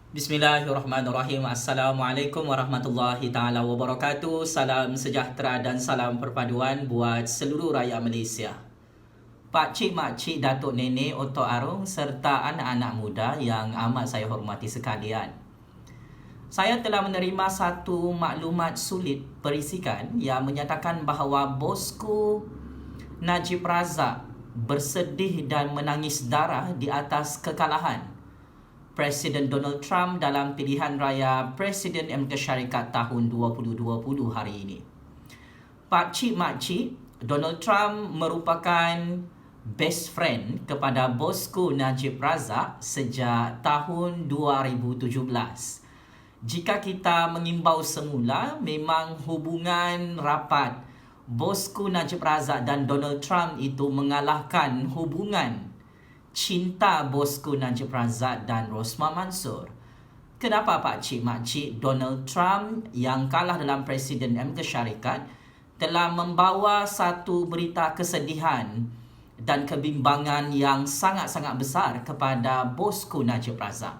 Bismillahirrahmanirrahim. Assalamualaikum warahmatullahi taala wabarakatuh. Salam sejahtera dan salam perpaduan buat seluruh rakyat Malaysia. Pak Cik, Mak Cik, Datuk Nenek, Otok Arung serta anak-anak muda yang amat saya hormati sekalian. Saya telah menerima satu maklumat sulit perisikan yang menyatakan bahawa bosku Najib Razak bersedih dan menangis darah di atas kekalahan Presiden Donald Trump dalam pilihan raya Presiden Amerika Syarikat tahun 2020 hari ini. Pak Cik, Mak Cik, Donald Trump merupakan best friend kepada bosku Najib Razak sejak tahun 2017. Jika kita mengimbau semula, memang hubungan rapat bosku Najib Razak dan Donald Trump itu mengalahkan hubungan cinta bosku Najib Razak dan Rosmah Mansor. Kenapa Pak Cik, Mak Cik, Donald Trump yang kalah dalam Presiden Amerika Syarikat telah membawa satu berita kesedihan dan kebimbangan yang sangat-sangat besar kepada bosku Najib Razak?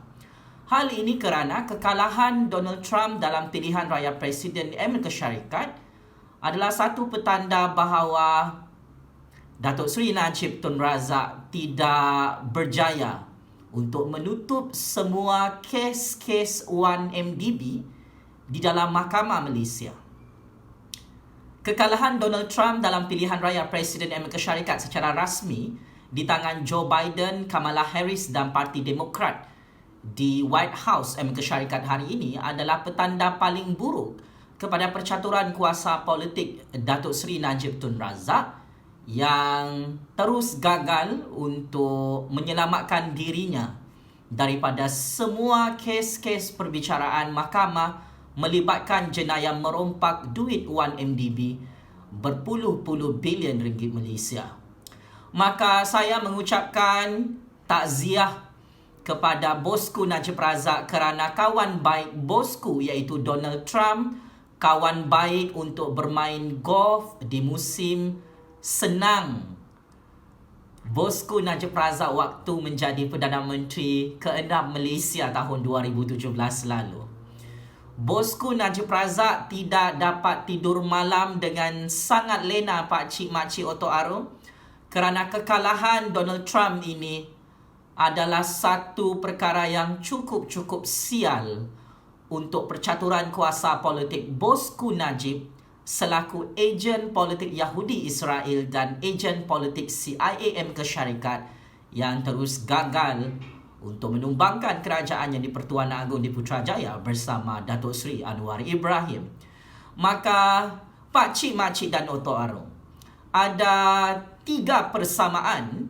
Hal ini kerana kekalahan Donald Trump dalam pilihan raya Presiden Amerika Syarikat adalah satu petanda bahawa Datuk Seri Najib Tun Razak tidak berjaya untuk menutup semua kes-kes 1MDB di dalam Mahkamah Malaysia. Kekalahan Donald Trump dalam pilihan raya Presiden Amerika Syarikat secara rasmi di tangan Joe Biden, Kamala Harris dan Parti Demokrat di White House Amerika Syarikat hari ini adalah petanda paling buruk kepada percaturan kuasa politik Datuk Seri Najib Tun Razak yang terus gagal untuk menyelamatkan dirinya daripada semua kes-kes perbicaraan mahkamah melibatkan jenayah merompak duit 1MDB berpuluh-puluh bilion ringgit Malaysia. Maka saya mengucapkan takziah kepada bosku Najib Razak kerana kawan baik bosku iaitu Donald Trump, kawan baik untuk bermain golf di musim senang bosku Najib Razak waktu menjadi Perdana Menteri ke-6 Malaysia tahun 2017 lalu. Bosku Najib Razak tidak dapat tidur malam dengan sangat lena Pak Cik, Mak Cik, Otok Arung kerana kekalahan Donald Trump ini adalah satu perkara yang cukup sial untuk percaturan kuasa politik bosku Najib selaku ejen politik Yahudi Israel dan ejen politik CIA Amerika Syarikat yang terus gagal untuk menumbangkan kerajaannya di Pertuan Agong di Putrajaya bersama Datuk Seri Anwar Ibrahim. Maka Pak Cik, Mak Cik dan Otok Arung, ada 3 persamaan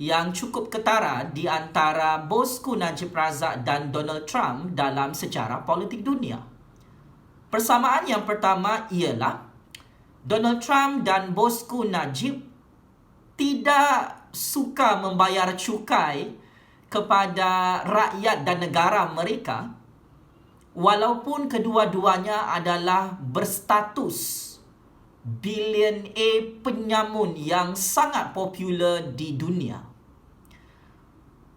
yang cukup ketara di antara bosku Najib Razak dan Donald Trump dalam sejarah politik dunia. Persamaan yang pertama ialah Donald Trump dan bosku Najib tidak suka membayar cukai kepada rakyat dan negara mereka walaupun kedua-duanya adalah berstatus billionaire penyamun yang sangat popular di dunia.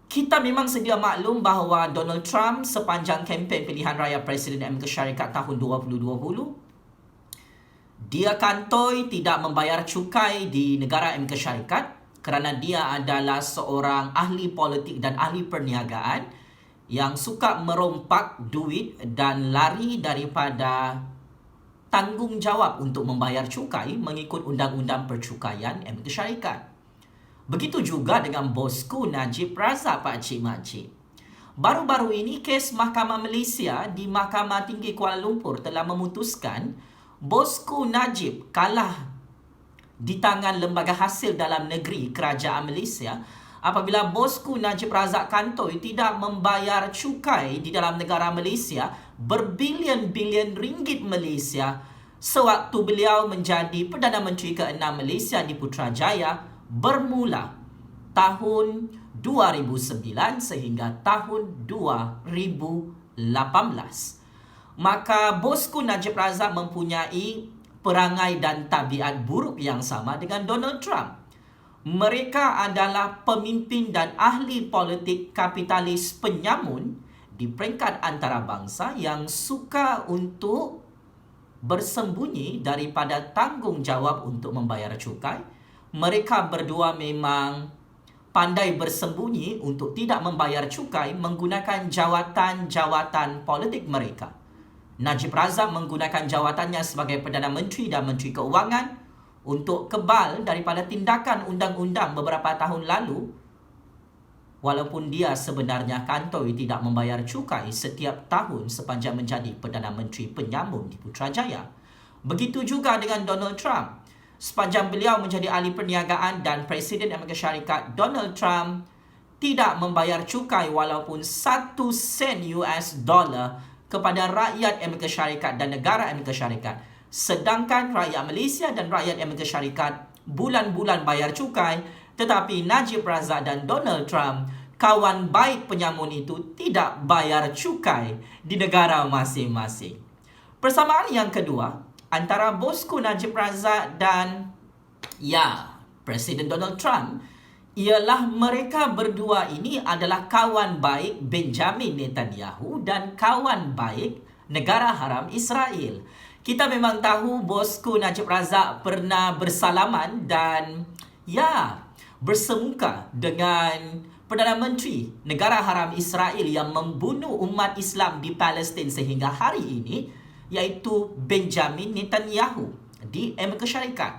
Kita memang sedia maklum bahawa Donald Trump sepanjang kempen pilihan raya Presiden Amerika Syarikat tahun 2020, dia kantoi tidak membayar cukai di negara Amerika Syarikat kerana dia adalah seorang ahli politik dan ahli perniagaan yang suka merompak duit dan lari daripada tanggungjawab untuk membayar cukai mengikut Undang-Undang Percukaian Amerika Syarikat. Begitu juga dengan bosku Najib Razak, Pak Cik, Mak Cik. Baru-baru ini kes Mahkamah Malaysia di Mahkamah Tinggi Kuala Lumpur telah memutuskan bosku Najib kalah di tangan Lembaga Hasil Dalam Negeri Kerajaan Malaysia apabila bosku Najib Razak kantoi tidak membayar cukai di dalam negara Malaysia berbilion-bilion ringgit Malaysia sewaktu beliau menjadi Perdana Menteri ke-6 Malaysia di Putrajaya bermula tahun 2009 sehingga tahun 2018. Maka bosku Najib Razak mempunyai perangai dan tabiat buruk yang sama dengan Donald Trump. Mereka adalah pemimpin dan ahli politik kapitalis penyamun di peringkat antarabangsa yang suka untuk bersembunyi daripada tanggungjawab untuk membayar cukai. Mereka berdua memang pandai bersembunyi untuk tidak membayar cukai menggunakan jawatan-jawatan politik mereka. Najib Razak menggunakan jawatannya sebagai Perdana Menteri dan Menteri Keuangan untuk kebal daripada tindakan undang-undang beberapa tahun lalu, walaupun dia sebenarnya kantoi tidak membayar cukai setiap tahun sepanjang menjadi Perdana Menteri penyambung di Putrajaya. Begitu juga dengan Donald Trump. Sepanjang beliau menjadi ahli perniagaan dan Presiden Amerika Syarikat, Donald Trump tidak membayar cukai walaupun 1 sen US dollar kepada rakyat Amerika Syarikat dan negara Amerika Syarikat. Sedangkan rakyat Malaysia dan rakyat Amerika Syarikat bulan-bulan bayar cukai, tetapi Najib Razak dan Donald Trump, kawan baik penyamun itu, tidak bayar cukai di negara masing-masing. Persamaan yang kedua antara bosku Najib Razak dan Presiden Donald Trump ialah mereka berdua ini adalah kawan baik Benjamin Netanyahu dan kawan baik negara haram Israel. Kita memang tahu bosku Najib Razak pernah bersalaman dan bersemuka dengan Perdana Menteri negara haram Israel yang membunuh umat Islam di Palestin sehingga hari ini, iaitu Benjamin Netanyahu di Amerika Syarikat.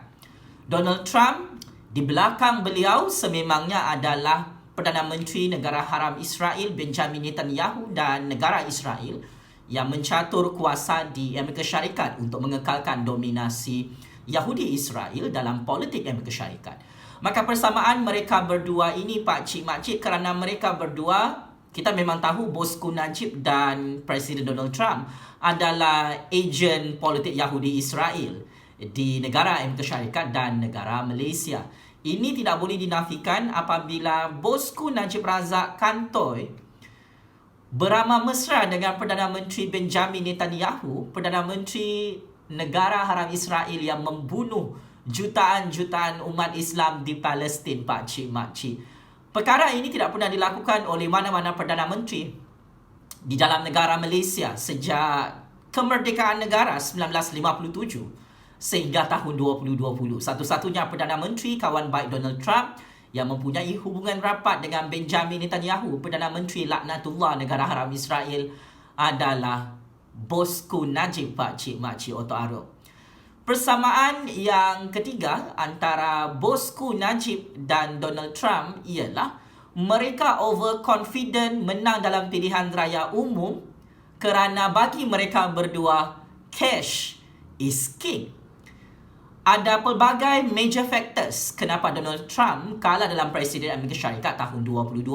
Donald Trump di belakang beliau sememangnya adalah Perdana Menteri negara haram Israel Benjamin Netanyahu dan negara Israel yang mencatur kuasa di Amerika Syarikat untuk mengekalkan dominasi Yahudi Israel dalam politik Amerika Syarikat. Maka persamaan mereka berdua ini pakcik-makcik kerana mereka berdua, kita memang tahu bosku Najib dan Presiden Donald Trump adalah ejen politik Yahudi Israel di negara Amerika Syarikat dan negara Malaysia. Ini tidak boleh dinafikan apabila bosku Najib Razak kantoi beramah mesra dengan Perdana Menteri Benjamin Netanyahu, Perdana Menteri negara haram Israel yang membunuh jutaan-jutaan umat Islam di Palestin, pakcik-makcik. Perkara ini tidak pernah dilakukan oleh mana-mana Perdana Menteri di dalam negara Malaysia sejak kemerdekaan negara 1957 sehingga tahun 2020. Satu-satunya Perdana Menteri kawan baik Donald Trump yang mempunyai hubungan rapat dengan Benjamin Netanyahu, Perdana Menteri laknatullah negara haram Israel, adalah bosku Najib, pakcik-makcik otak Arab. Persamaan yang ketiga antara bosku Najib dan Donald Trump ialah mereka overconfident menang dalam pilihan raya umum kerana bagi mereka berdua cash is king. Ada pelbagai major factors kenapa Donald Trump kalah dalam Presiden Amerika Syarikat tahun 2020.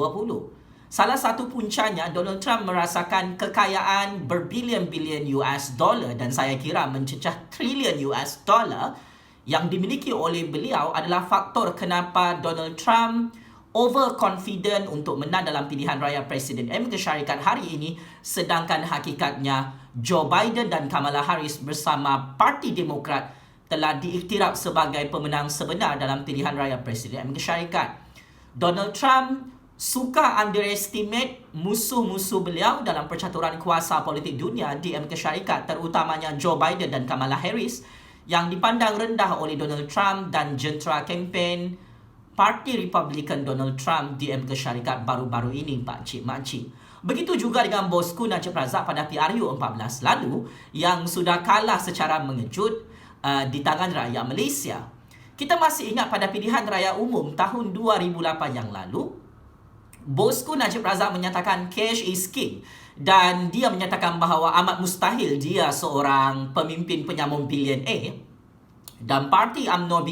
Salah satu puncanya, Donald Trump merasakan kekayaan berbilion-bilion US dollar dan saya kira mencecah trilion US dollar yang dimiliki oleh beliau adalah faktor kenapa Donald Trump overconfident untuk menang dalam pilihan raya Presiden Amerika Syarikat hari ini, sedangkan hakikatnya Joe Biden dan Kamala Harris bersama Parti Demokrat telah diiktiraf sebagai pemenang sebenar dalam pilihan raya Presiden Amerika Syarikat. Donald Trump suka underestimate musuh-musuh beliau dalam percaturan kuasa politik dunia di Amerika Syarikat, terutamanya Joe Biden dan Kamala Harris yang dipandang rendah oleh Donald Trump dan jentera kempen Parti Republican Donald Trump di Amerika Syarikat baru-baru ini, pakcik-makcik. Begitu juga dengan bosku Najib Razak pada PRU 14 lalu yang sudah kalah secara mengejut di tangan rakyat Malaysia. Kita masih ingat pada pilihan raya umum tahun 2008 yang lalu, bosku Najib Razak menyatakan cash is king dan dia menyatakan bahawa amat mustahil dia seorang pemimpin penyamun bilion A dan parti UMNO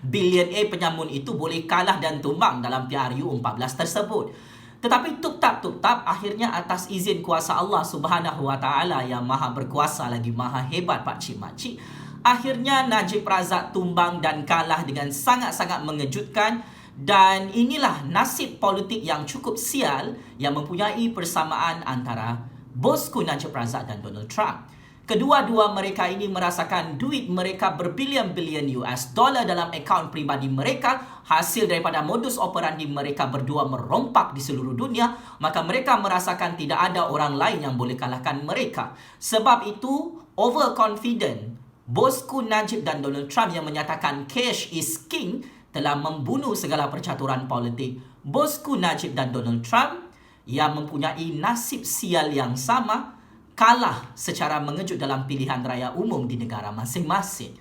bilion A penyamun itu boleh kalah dan tumbang dalam PRU 14 tersebut. Tetapi tup-tap akhirnya atas izin kuasa Allah Subhanahu Wa Taala yang maha berkuasa lagi maha hebat, pakcik-makcik, akhirnya Najib Razak tumbang dan kalah dengan sangat-sangat mengejutkan. Dan inilah nasib politik yang cukup sial yang mempunyai persamaan antara bosku Najib Razak dan Donald Trump. Kedua-dua mereka ini merasakan duit mereka berbilion-bilion US dollar dalam akaun pribadi mereka hasil daripada modus operandi mereka berdua merompak di seluruh dunia, maka mereka merasakan tidak ada orang lain yang boleh kalahkan mereka. Sebab itu, overconfident bosku Najib dan Donald Trump yang menyatakan cash is king telah membunuh segala percaturan politik. Bosku Najib dan Donald Trump yang mempunyai nasib sial yang sama kalah secara mengejut dalam pilihan raya umum di negara masing-masing.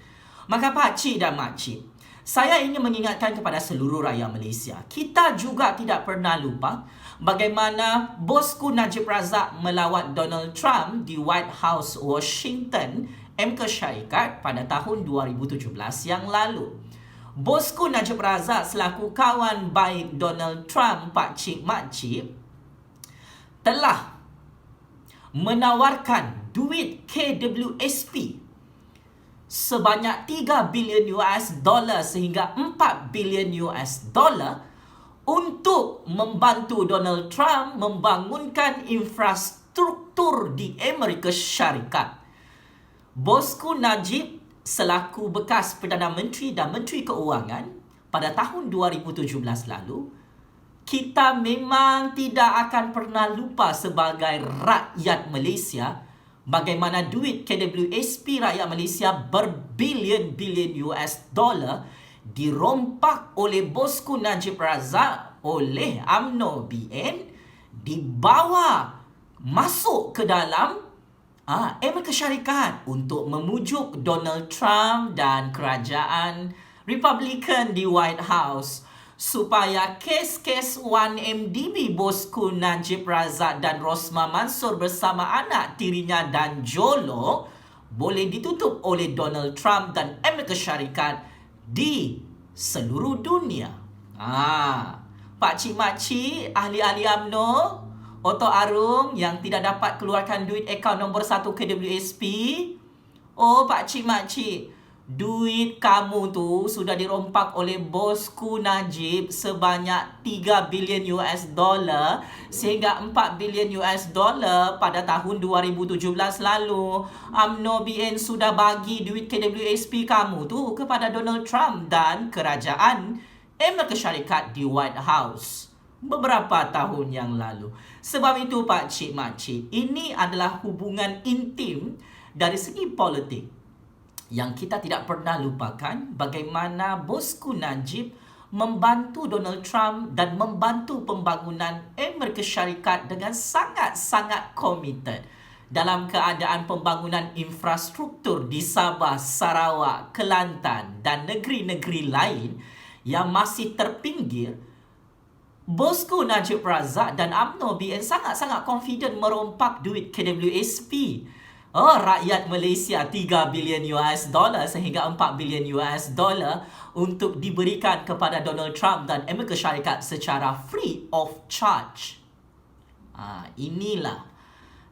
Maka pakcik dan makcik, saya ingin mengingatkan kepada seluruh rakyat Malaysia, kita juga tidak pernah lupa bagaimana bosku Najib Razak melawat Donald Trump di White House, Washington, Amerika Syarikat pada tahun 2017 yang lalu. Bosku Najib Razak selaku kawan baik Donald Trump, pakcik makcik, telah menawarkan duit KWSP sebanyak 3 bilion US dollar sehingga 4 bilion US dollar untuk membantu Donald Trump membangunkan infrastruktur di Amerika Syarikat. Bosku Najib selaku bekas Perdana Menteri dan Menteri Keuangan pada tahun 2017 lalu, kita memang tidak akan pernah lupa sebagai rakyat Malaysia bagaimana duit KWSP rakyat Malaysia berbilion-bilion US dollar dirompak oleh bosku Najib Razak oleh UMNO BN, dibawa masuk ke dalam Amerika Syarikat untuk memujuk Donald Trump dan kerajaan Republican di White House supaya kes-kes 1MDB bosku Najib Razak dan Rosmah Mansor bersama anak tirinya dan Jolo boleh ditutup oleh Donald Trump dan Amerika Syarikat di seluruh dunia. Pakcik-makcik, ahli-ahli UMNO, Oto Arung yang tidak dapat keluarkan duit akaun nombor 1 KWSP. Oh, pakcik-makcik, duit kamu tu sudah dirompak oleh bosku Najib sebanyak 3 bilion US dollar sehingga 4 bilion US dollar pada tahun 2017 lalu. UMNO BN sudah bagi duit KWSP kamu tu kepada Donald Trump dan kerajaan Amerika Syarikat di White House beberapa tahun yang lalu. Sebab itu pakcik makcik, ini adalah hubungan intim dari segi politik yang kita tidak pernah lupakan bagaimana bosku Najib membantu Donald Trump dan membantu pembangunan Amerika Syarikat dengan sangat-sangat komited dalam keadaan pembangunan infrastruktur di Sabah, Sarawak, Kelantan dan negeri-negeri lain yang masih terpinggir. Bosku Najib Razak dan UMNO BN sangat-sangat confident merompak duit KWSP. Rakyat Malaysia 3 bilion US dollar sehingga 4 bilion US dollar untuk diberikan kepada Donald Trump dan Amerika Syarikat secara free of charge. Inilah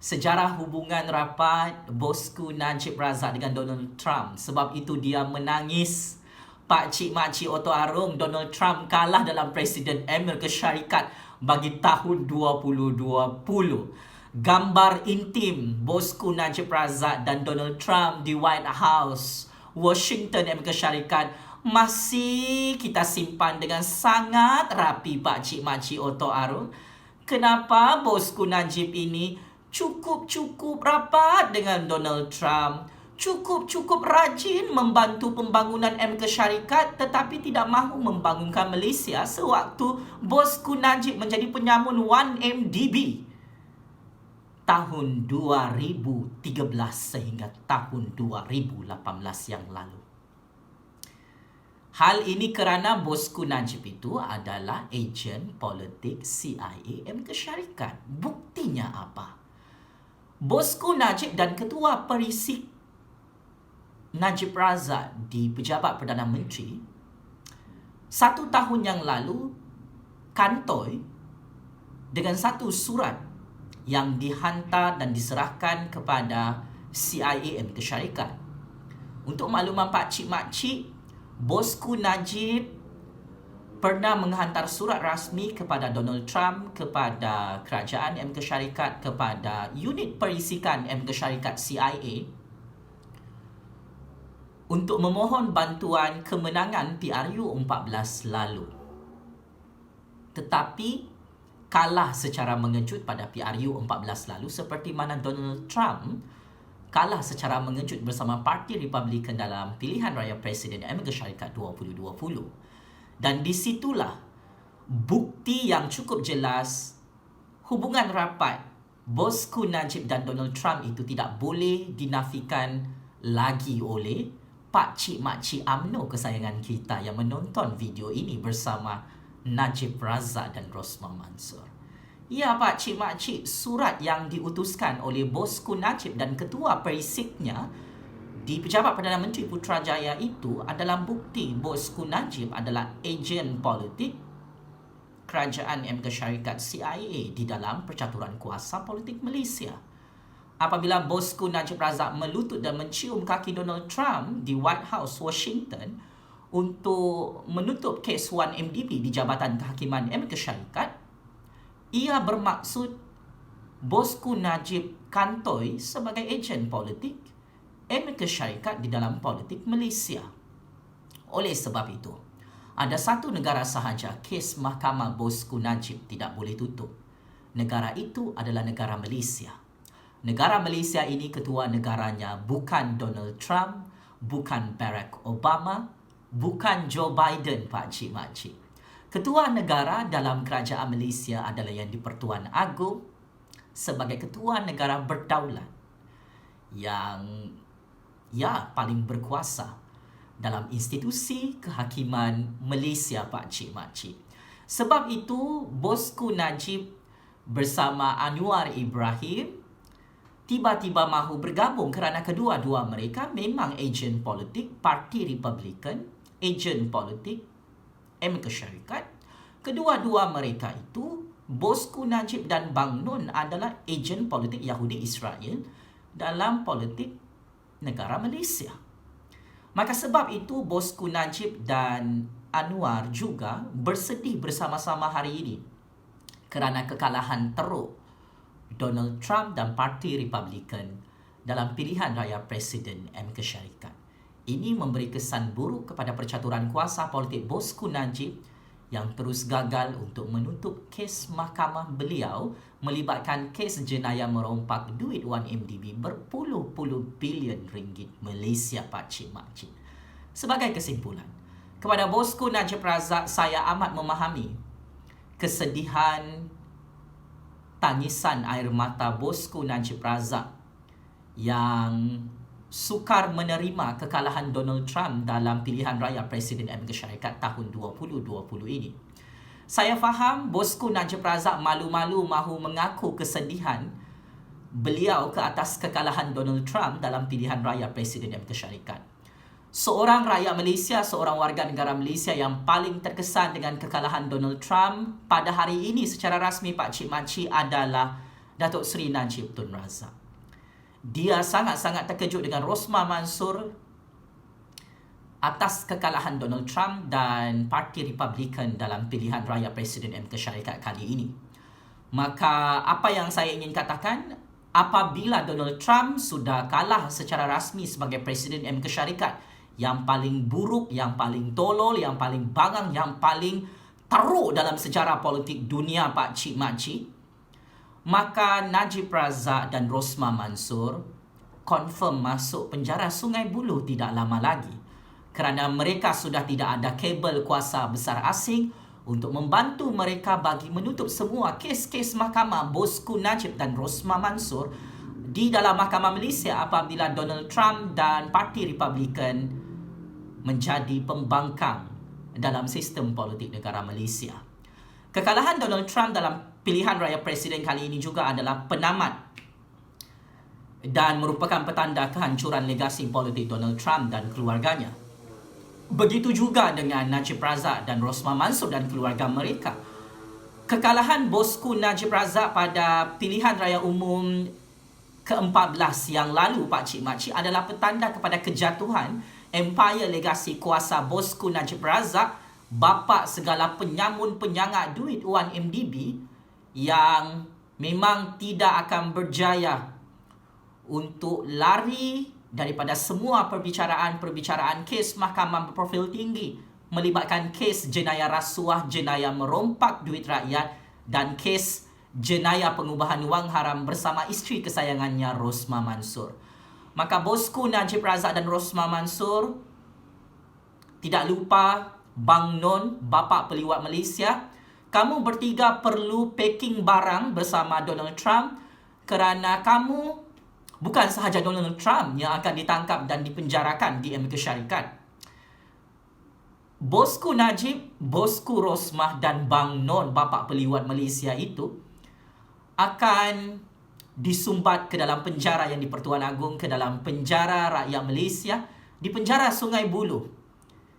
sejarah hubungan rapat bosku Najib Razak dengan Donald Trump. Sebab itu dia menangis. Pakcik-makcik Oto Arung, Donald Trump kalah dalam Presiden Amerika Syarikat bagi tahun 2020. Gambar intim bosku Najib Razak dan Donald Trump di White House, Washington, Amerika Syarikat masih kita simpan dengan sangat rapi pakcik-makcik Oto Arung. Kenapa bosku Najib ini cukup-cukup rapat dengan Donald Trump, cukup-cukup rajin membantu pembangunan Amerika Syarikat tetapi tidak mahu membangunkan Malaysia sewaktu bosku Najib menjadi penyamun 1MDB tahun 2013 sehingga tahun 2018 yang lalu. Hal ini kerana bosku Najib itu adalah ejen politik CIA Amerika Syarikat. Buktinya apa? Bosku Najib dan Ketua Perisik Najib Razak di Pejabat Perdana Menteri 1 tahun yang lalu kantoi dengan satu surat yang dihantar dan diserahkan kepada CIA Amerika Syarikat. Untuk makluman pakcik-makcik, bosku Najib pernah menghantar surat rasmi kepada Donald Trump, kepada kerajaan Amerika Syarikat, kepada unit perisikan Amerika Syarikat CIA untuk memohon bantuan kemenangan PRU 14 lalu. Tetapi kalah secara mengejut pada PRU 14 lalu, seperti mana Donald Trump kalah secara mengejut bersama Parti Republikan dalam pilihan raya Presiden Amerika Syarikat 2020. Dan disitulah bukti yang cukup jelas hubungan rapat bosku Najib dan Donald Trump itu tidak boleh dinafikan lagi oleh Pak Cik Makcik UMNO kesayangan kita yang menonton video ini bersama Najib Razak dan Rosmah Mansor. Ya Pak Cik Makcik, surat yang diutuskan oleh bosku Najib dan ketua perisiknya di Pejabat Perdana Menteri Putrajaya itu adalah bukti bosku Najib adalah ejen politik Kerajaan Amerika Syarikat CIA di dalam percaturan kuasa politik Malaysia. Apabila bosku Najib Razak melutut dan mencium kaki Donald Trump di White House, Washington untuk menutup kes 1MDB di Jabatan Kehakiman Amerika Syarikat, ia bermaksud bosku Najib kantoi sebagai ejen politik Amerika Syarikat di dalam politik Malaysia. Oleh sebab itu, ada satu negara sahaja kes mahkamah bosku Najib tidak boleh tutup. Negara itu adalah negara Malaysia. Negara Malaysia ini ketua negaranya bukan Donald Trump, bukan Barack Obama, bukan Joe Biden, Pak Cik Makcik. Ketua negara dalam kerajaan Malaysia adalah Yang di-Pertuan Agong sebagai ketua negara berdaulat yang paling berkuasa dalam institusi kehakiman Malaysia, Pak Cik Makcik. Sebab itu, bosku Najib bersama Anwar Ibrahim tiba-tiba mahu bergabung kerana kedua-dua mereka memang ejen politik Parti Republikan, ejen politik Amerika Syarikat. Kedua-dua mereka itu, bosku Najib dan Bang Nun adalah ejen politik Yahudi Israel dalam politik negara Malaysia. Maka sebab itu bosku Najib dan Anwar juga bersedih bersama-sama hari ini kerana kekalahan teruk Donald Trump dan Parti Republikan dalam pilihan raya Presiden Amerika Syarikat. Ini memberi kesan buruk kepada percaturan kuasa politik bosku Najib yang terus gagal untuk menutup kes mahkamah beliau melibatkan kes jenayah merompak duit 1MDB berpuluh-puluh bilion ringgit Malaysia, Pak Cik Makcik. Sebagai kesimpulan, kepada bosku Najib Razak, saya amat memahami kesedihan, tangisan air mata bosku Najib Razak yang sukar menerima kekalahan Donald Trump dalam pilihan raya Presiden Amerika Syarikat tahun 2020 ini. Saya faham bosku Najib Razak malu-malu mahu mengaku kesedihan beliau ke atas kekalahan Donald Trump dalam pilihan raya Presiden Amerika Syarikat. Seorang rakyat Malaysia, seorang warga negara Malaysia yang paling terkesan dengan kekalahan Donald Trump pada hari ini secara rasmi, Pak Cik Makcik, adalah Datuk Seri Najib Tun Razak. Dia sangat-sangat terkejut dengan Rosmah Mansor atas kekalahan Donald Trump dan Parti Republikan dalam pilihan raya Presiden Amerika Syarikat kali ini. Maka apa yang saya ingin katakan, apabila Donald Trump sudah kalah secara rasmi sebagai Presiden Amerika Syarikat, yang paling buruk, yang paling tolol, yang paling bangang, yang paling teruk dalam sejarah politik dunia, Pak Cik Makcik, maka Najib Razak dan Rosmah Mansor confirm masuk penjara Sungai Buloh tidak lama lagi kerana mereka sudah tidak ada kabel kuasa besar asing untuk membantu mereka bagi menutup semua kes-kes mahkamah bosku Najib dan Rosmah Mansor di dalam mahkamah Malaysia apabila Donald Trump dan Parti Republikan menjadi pembangkang dalam sistem politik negara Malaysia. Kekalahan Donald Trump dalam pilihan raya presiden kali ini juga adalah penamat dan merupakan petanda kehancuran legasi politik Donald Trump dan keluarganya. Begitu juga dengan Najib Razak dan Rosmah Mansor dan keluarga mereka. Kekalahan bosku Najib Razak pada pilihan raya umum ke-14 yang lalu, Pak Cik Makcik, adalah petanda kepada kejatuhan empire legasi kuasa bosku Najib Razak, bapa segala penyamun penyangak duit 1MDB yang memang tidak akan berjaya untuk lari daripada semua perbicaraan kes mahkamah berprofil tinggi melibatkan kes jenayah rasuah, jenayah merompak duit rakyat dan kes jenayah pengubahan wang haram bersama isteri kesayangannya Rosmah Mansor. Maka bosku Najib Razak dan Rosmah Mansor, tidak lupa Bang Non, bapa peliwat Malaysia, kamu bertiga perlu packing barang bersama Donald Trump kerana kamu bukan sahaja Donald Trump yang akan ditangkap dan dipenjarakan di Amerika Syarikat. Bosku Najib, bosku Rosmah dan Bang Non, bapa peliwat Malaysia itu akan disumbat ke dalam penjara yang di-Pertuan Agong, ke dalam penjara rakyat Malaysia, di penjara Sungai Buloh.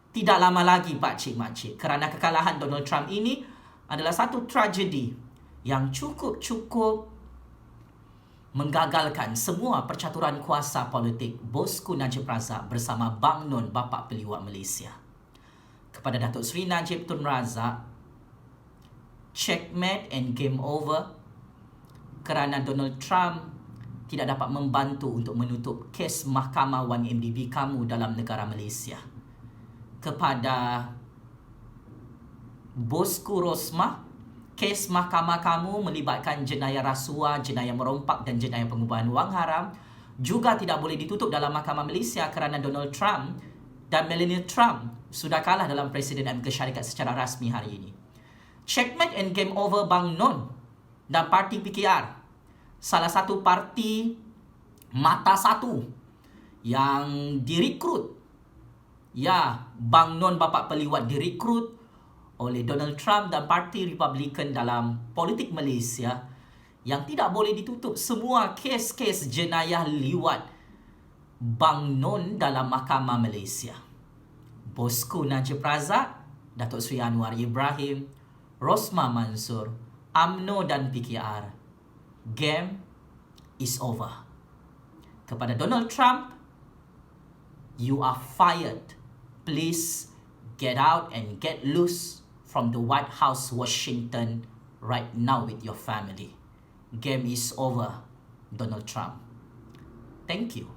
Tidak lama lagi pakcik-makcik, kerana kekalahan Donald Trump ini adalah satu tragedi yang cukup menggagalkan semua percaturan kuasa politik bosku Najib Razak bersama Bang Non, bapa peliwat Malaysia. Kepada Datuk Seri Najib Tun Razak, checkmate and game over kerana Donald Trump tidak dapat membantu untuk menutup kes Mahkamah 1MDB kamu dalam negara Malaysia. Kepada bosku Rosmah, kes mahkamah kamu melibatkan jenayah rasuah, jenayah merompak dan jenayah pengubahan wang haram juga tidak boleh ditutup dalam Mahkamah Malaysia kerana Donald Trump dan Melania Trump sudah kalah dalam Presiden Amerika Syarikat secara rasmi hari ini. Checkmate and game over Bang Non dan parti PKR, salah satu parti mata satu yang direkrut. Ya, Bang Non bapa peliwat direkrut oleh Donald Trump dan parti Republican dalam politik Malaysia yang tidak boleh ditutup semua kes-kes jenayah liwat Bang Non dalam Mahkamah Malaysia. Bosku Najib Razak, Datuk Seri Anwar Ibrahim, Rosmah Mansor, UMNO dan PKR, game is over. Kepada Donald Trump, you are fired. Please get out and get loose from the White House, Washington right now with your family. Game is over, Donald Trump. Thank you.